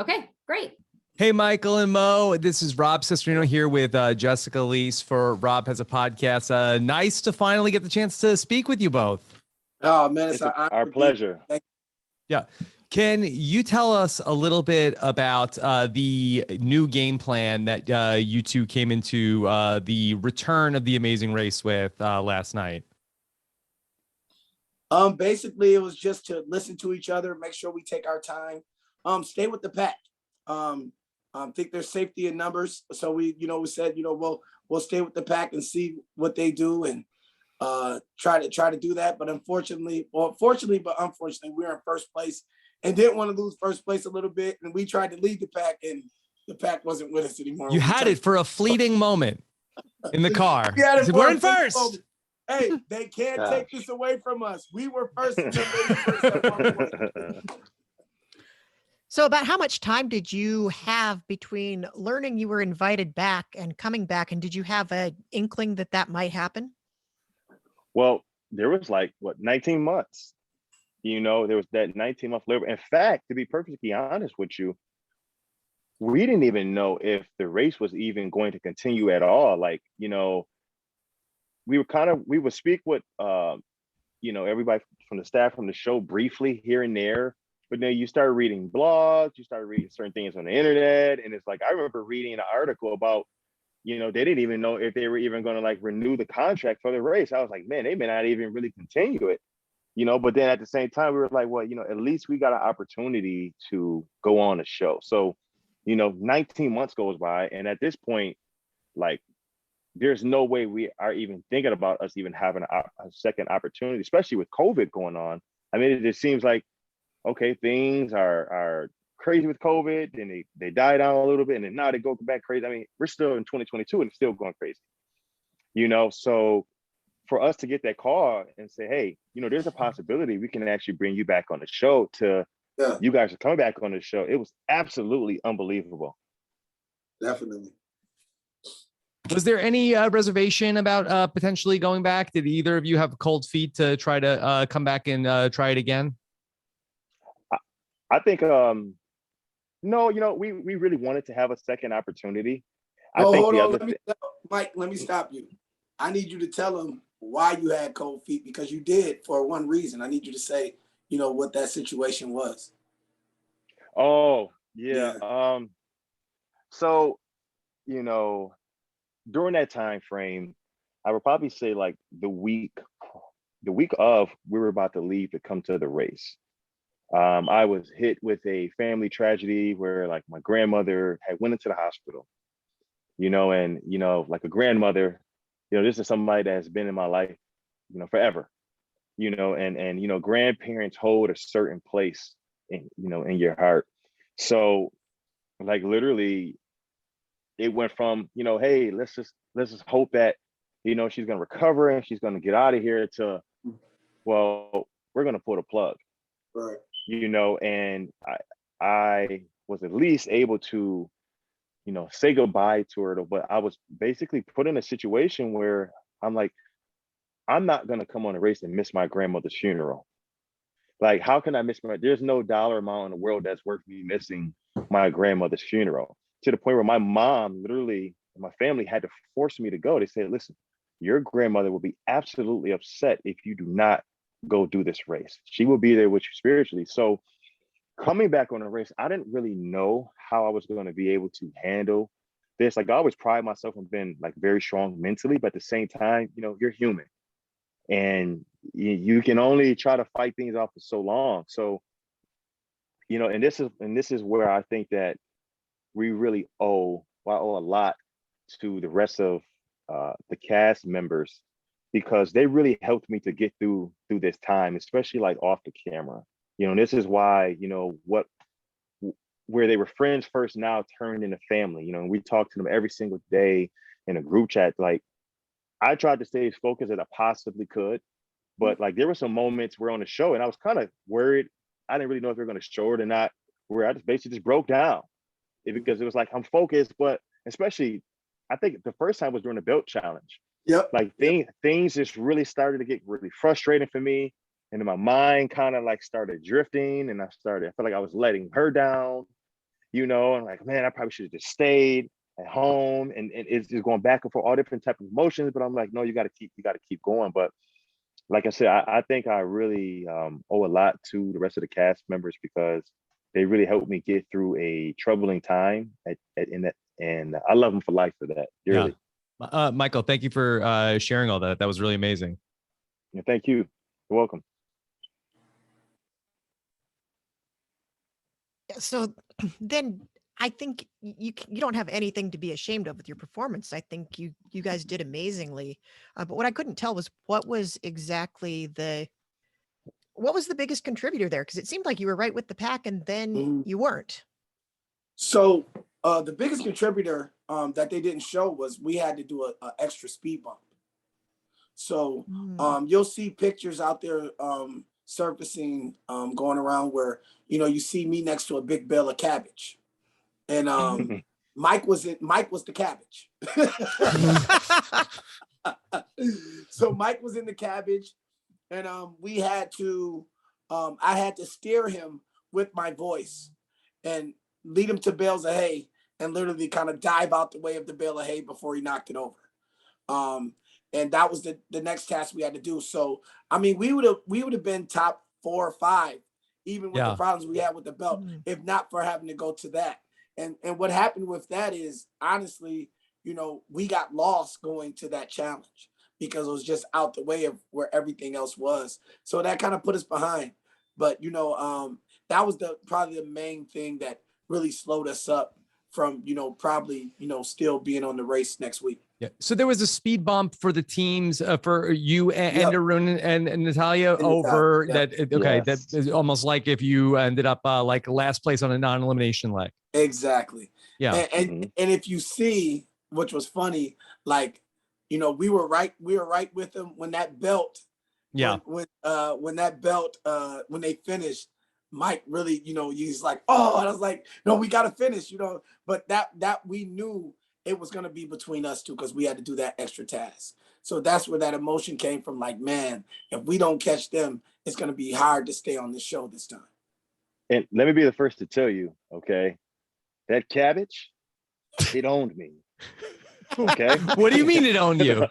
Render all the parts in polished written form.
Okay, great. Hey, Michael and Mo, this is Rob Cesternino here with Jessica Liese for Rob Has a Podcast. Nice to finally get the chance to speak with you both. Oh, man, it's our pleasure. Yeah. Can you tell us a little bit about the new game plan that you two came into the return of the Amazing Race with last night? Basically, it was just to listen to each other, make sure we take our time, stay with the pack. Think there's safety in numbers. So we said, we'll stay with the pack and see what they do and try to do that. But unfortunately, we're in first place and didn't want to lose first place a little bit. And we tried to lead the pack and the pack wasn't with us anymore. You had it for a fleeting moment in the car. We're in first. Moment. Hey, they can't take this away from us. We were first and first at one point. So about how much time did you have between learning you were invited back and coming back? And did you have an inkling that might happen? Well, there was 19 months. There was that 19-month labor. In fact, to be perfectly honest with you, we didn't even know if the race was even going to continue at all. We would speak with, everybody from the staff from the show briefly here and there. But then you start reading blogs, you start reading certain things on the internet. And it's like, I remember reading an article about, they didn't even know if they were even going to renew the contract for the race. I was like, man, they may not even really continue it, but then at the same time, we were like, well, at least we got an opportunity to go on a show. So, 19 months goes by. And at this point, there's no way we are even thinking about us even having a second opportunity, especially with COVID going on. I mean, it just seems like, okay, things are crazy with COVID, and they die down a little bit, and then now they go back crazy. I mean, we're still in 2022 and it's still going crazy, So for us to get that call and say, hey, there's a possibility we can actually bring you back on the show you guys are coming back on the show. It was absolutely unbelievable. Definitely. Was there any reservation about potentially going back? Did either of you have cold feet to try to come back and try it again? I think, no, we really wanted to have a second opportunity. Hold on. Mike, let me stop you. I need you to tell them why you had cold feet, because you did for one reason. I need you to say, what that situation was. Oh, yeah. So, during that time frame, I would probably say the week of we were about to leave to come to the race. I was hit with a family tragedy where my grandmother had went into the hospital, and, like a grandmother, this is somebody that has been in my life, forever, and grandparents hold a certain place in your heart. So literally it went from, hey, let's just hope that, she's going to recover and she's going to get out of here to, well, we're going to pull the plug. Right. And I was at least able to, say goodbye to her, but I was basically put in a situation where I'm like, I'm not going to come on a race and miss my grandmother's funeral. How can I miss there's no dollar amount in the world that's worth me missing my grandmother's funeral, to the point where my mom literally, my family had to force me to go. They said, listen, your grandmother will be absolutely upset if you do not go do this race. She will be there with you spiritually. So coming back on a race, I didn't really know how I was going to be able to handle this. I always pride myself on being very strong mentally, but at the same time, you're human and you can only try to fight things off for so long. So, and this is where I think that we really owe a lot to the rest of the cast members, because they really helped me to get through this time, especially off the camera. This is why, where they were friends first now turned into family, and we talk to them every single day in a group chat. I tried to stay as focused as I possibly could, but there were some moments where on the show, and I was kind of worried. I didn't really know if they were going to show it or not, where I just basically just broke down because it was I'm focused, but especially, I think the first time was during the belt challenge. Yep. Things just really started to get really frustrating for me. And then my mind kind of started drifting, and I felt like I was letting her down. and like, man, I probably should have just stayed at home, and it's just going back and forth, all different type of emotions. But I'm like, no, you got to keep going. But like I said, I think I really owe a lot to the rest of the cast members because they really helped me get through a troubling time in that, and I love them for life for that, dearly. Yeah. Michael, thank you for sharing all that. That was really amazing. Yeah, thank you. You're welcome. So then I think you don't have anything to be ashamed of with your performance. I think you guys did amazingly. But what I couldn't tell was what was the biggest contributor there? Because it seemed like you were right with the pack and then you weren't. So the biggest contributor that they didn't show was we had to do a extra speed bump. So you'll see pictures out there surfacing, going around where, you see me next to a big bale of cabbage. And Mike was the cabbage. So Mike was in the cabbage, and we had to I had to steer him with my voice and lead him to bales of hay and literally kind of dive out the way of the bale of hay before he knocked it over. And that was the next task we had to do. So I mean, we would have been top 4 or 5, even with the problems we had with the belt, if not for having to go to that. And what happened with that is, honestly, we got lost going to that challenge because it was just out the way of where everything else was. So that kind of put us behind. But that was probably the main thing that really slowed us up from probably still being on the race next week. Yeah. So there was a speed bump for the teams for you and Arun and Natalia over that. Okay, yes. That is almost like if you ended up like last place on a non-elimination leg. Exactly. Yeah. And if you see, which was funny, like we were right with them when that belt. Yeah. When that belt when they finished, Mike really he's like, oh, and I was like, no, we got to finish, but that we knew it was going to be between us two because we had to do that extra task. So that's where that emotion came from. Like, man, if we don't catch them, it's going to be hard to stay on the show this time. And let me be the first to tell you, okay, that cabbage, it owned me. Okay. What do you mean it owned you?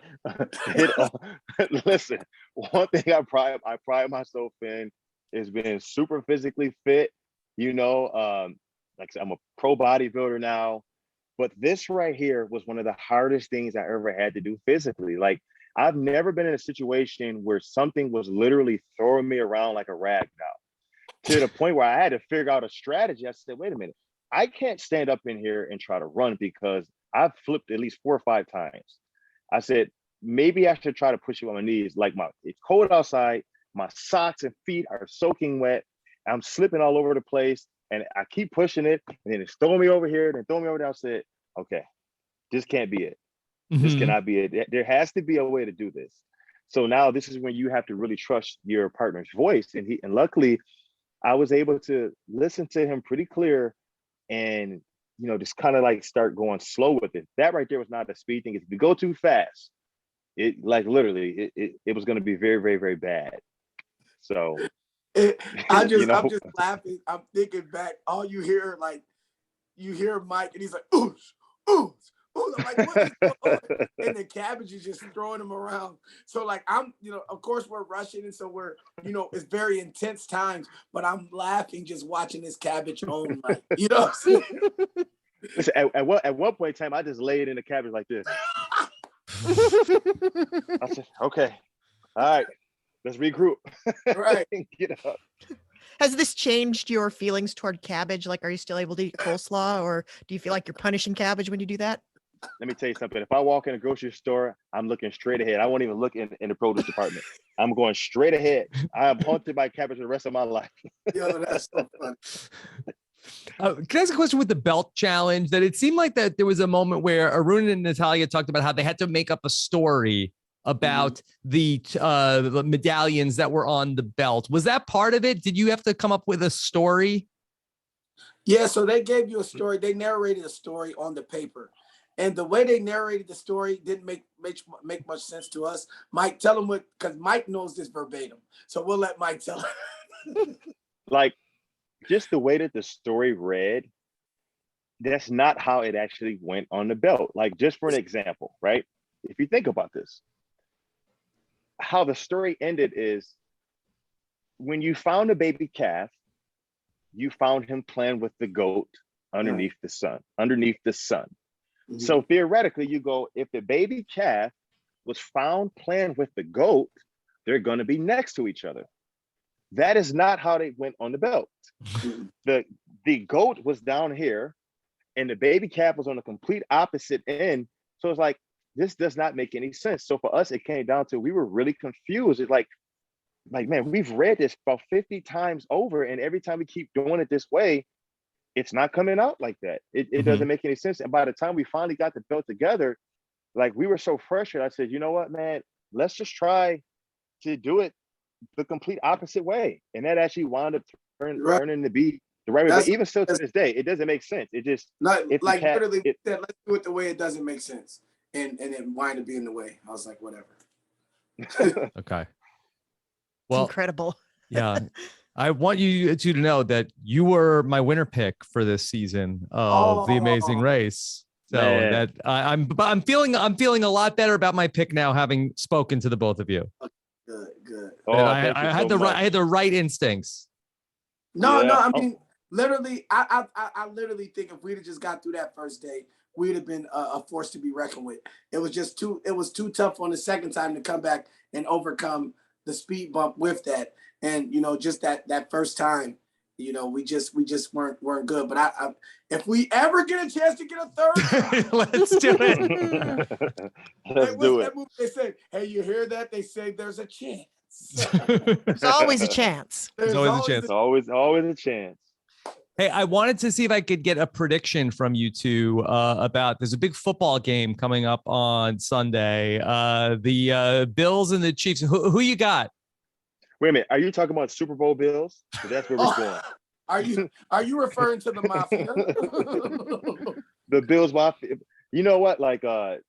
Listen, one thing I pride myself in is being super physically fit. Like I said, I'm a pro bodybuilder now. But this right here was one of the hardest things I ever had to do physically. Like, I've never been in a situation where something was literally throwing me around like a rag doll, to the point where I had to figure out a strategy. I said, wait a minute, I can't stand up in here and try to run because I've flipped at least 4 or 5 times. I said, maybe I should try to push it on my knees. Like, it's cold outside, my socks and feet are soaking wet, I'm slipping all over the place. And I keep pushing it, and then it's throwing me over here, then throwing me over there. I said, okay, this can't be it. This cannot be it. There has to be a way to do this. So now this is when you have to really trust your partner's voice. And luckily, I was able to listen to him pretty clear and, just kind of like start going slow with it. That right there was not a speed thing. If you go too fast, it like literally, it was going to be very, very, very bad. So... I'm just laughing. I'm thinking back. All you hear, Mike, and he's like, ooh, ooh, ooh. I'm like, what is going on? And the cabbage is just throwing him around. So like, I'm, of course we're rushing, and so we're, it's very intense times. But I'm laughing just watching this cabbage own, like, Listen, at one point in time, I just laid in the cabbage like this. I said, okay, all right. Let's regroup. Right. Get up. Has this changed your feelings toward cabbage? Like, are you still able to eat coleslaw, or do you feel like you're punishing cabbage when you do that? Let me tell you something. If I walk in a grocery store, I'm looking straight ahead. I won't even look in the produce department. I'm going straight ahead. I am haunted by cabbage for the rest of my life. Yo, that's so funny. Can I ask a question with the belt challenge? That it seemed like that there was a moment where Arun and Natalia talked about how they had to make up a story about the medallions that were on the belt. Was that part of it? Did you have to come up with a story? Yeah, so they gave you a story. They narrated a story on the paper. And the way they narrated the story didn't make much sense to us. Mike, tell them because Mike knows this verbatim. So we'll let Mike tell him. Like, just the way that the story read, that's not how it actually went on the belt. Like, just for an example, right? If you think about this, how the story ended is when you found a baby calf, you found him playing with the goat underneath the sun, Mhm. So theoretically, you go, if the baby calf was found playing with the goat, they're going to be next to each other. That is not how they went on the belt. Mhm. The goat was down here and the baby calf was on the complete opposite end. So it's like, this does not make any sense. So for us, it came down to, we were really confused. It's like, man, we've read this about 50 times over, and every time we keep doing it this way, it's not coming out like that. It doesn't make any sense. And by the time we finally got the belt together, like, we were so frustrated. I said, you know what, man, let's just try to do it the complete opposite way. And that actually wound up Right. turning to be the right way. That's- But even still to this day, it doesn't make sense. It just, Not if the like cat, literally it, said, let's do it the way it doesn't make sense. And it wind up being the way. I was like, whatever. Okay. It's Well, incredible. yeah. I want you two to know that you were my winner pick for this season of The Amazing Oh. Race. So Man. that I'm feeling a lot better about my pick now, having spoken to the both of you. Good. oh, That thank you I had so the right, I much. had the right instincts. No, Yeah. I mean, literally, I literally think if we'd have just got through that first day, we'd have been a force to be reckoned with. It was too tough on the second time to come back and overcome the speed bump with that. And, just that first time, we just weren't good. But I if we ever get a chance to get a third, Let's do it. Let's do it. that movie they say, hey, you hear that? They say there's a chance. There's always a chance. There's always a chance. Always a chance. Hey, I wanted to see if I could get a prediction from you two about, there's a big football game coming up on Sunday. The Bills and the Chiefs. Who you got? Wait a minute. Are you talking about Super Bowl Bills? 'Cause that's where we're going. Are you referring to the mafia? The Bills Mafia. You know what? Like, the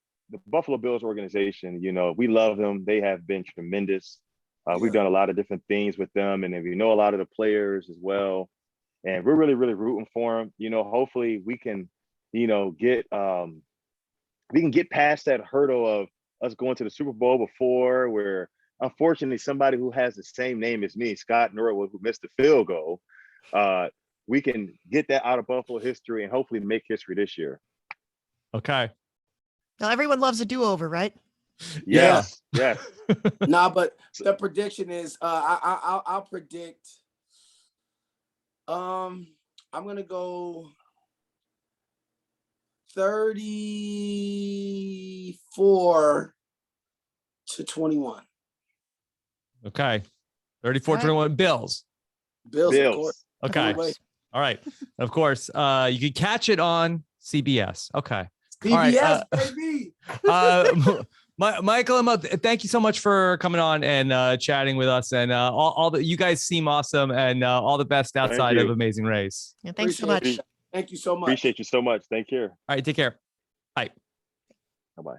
Buffalo Bills organization, we love them. They have been tremendous. We've done a lot of different things with them, and we know a lot of the players as well. And we're really, really rooting for them. Hopefully we can, get past that hurdle of us going to the Super Bowl before, where unfortunately somebody who has the same name as me, Scott Norwood, who missed the field goal, we can get that out of Buffalo history and hopefully make history this year. Okay. Now everyone loves a do-over, right? Yes. Nah, but the prediction is I'll predict. I'm gonna go 34-21. Okay. 34-21 Bills. Bills, of course. Okay. Wait. All right. Of course. You can catch it on CBS. Okay. PBS, All right, baby. Michael and Mo, thank you so much for coming on and chatting with us. And all the, you guys seem awesome, and all the best outside of Amazing Race. Yeah, thanks so Appreciate much. it. Thank you so much. Appreciate you so much. Thank you. All right. Take care. Bye. Bye-bye.